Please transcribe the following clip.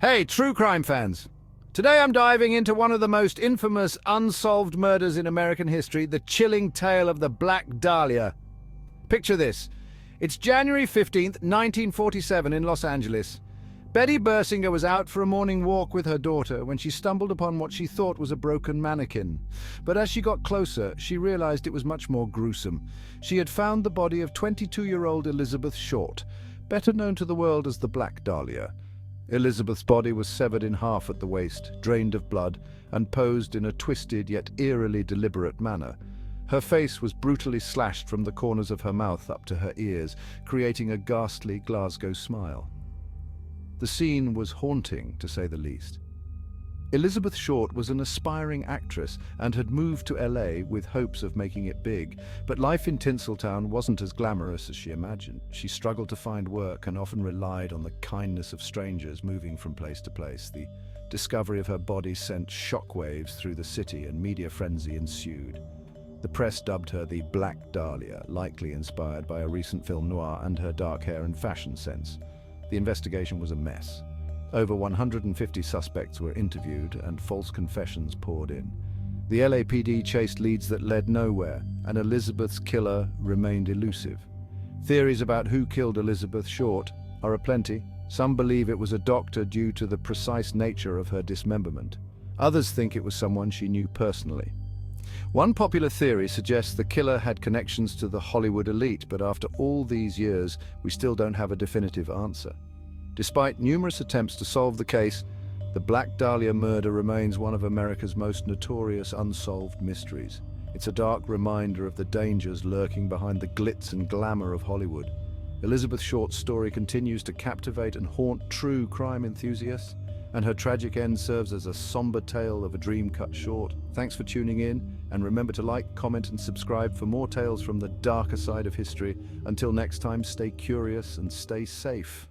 Hey, true crime fans! Today I'm diving into one of the most infamous unsolved murders in American history, the chilling tale of the Black Dahlia. Picture this. It's January 15th, 1947 in Los Angeles. Betty Bersinger was out for a morning walk with her daughter when she stumbled upon what she thought was a broken mannequin. But as she got closer, she realized it was much more gruesome. She had found the body of 22-year-old Elizabeth Short, better known to the world as the Black Dahlia. Elizabeth's body was severed in half at the waist, drained of blood, and posed in a twisted yet eerily deliberate manner. Her face was brutally slashed from the corners of her mouth up to her ears, creating a ghastly Glasgow smile. The scene was haunting, to say the least. Elizabeth Short was an aspiring actress and had moved to LA with hopes of making it big, but life in Tinseltown wasn't as glamorous as she imagined. She struggled to find work and often relied on the kindness of strangers moving from place to place. The discovery of her body sent shockwaves through the city and media frenzy ensued. The press dubbed her the Black Dahlia, likely inspired by a recent film noir and her dark hair and fashion sense. The investigation was a mess. Over 150 suspects were interviewed and false confessions poured in. The LAPD chased leads that led nowhere, and Elizabeth's killer remained elusive. Theories about who killed Elizabeth Short are aplenty. Some believe it was a doctor due to the precise nature of her dismemberment. Others think it was someone she knew personally. One popular theory suggests the killer had connections to the Hollywood elite, but after all these years, we still don't have a definitive answer. Despite numerous attempts to solve the case, the Black Dahlia murder remains one of America's most notorious unsolved mysteries. It's a dark reminder of the dangers lurking behind the glitz and glamour of Hollywood. Elizabeth Short's story continues to captivate and haunt true crime enthusiasts, and her tragic end serves as a somber tale of a dream cut short. Thanks for tuning in, and remember to like, comment, and subscribe for more tales from the darker side of history. Until next time, stay curious and stay safe.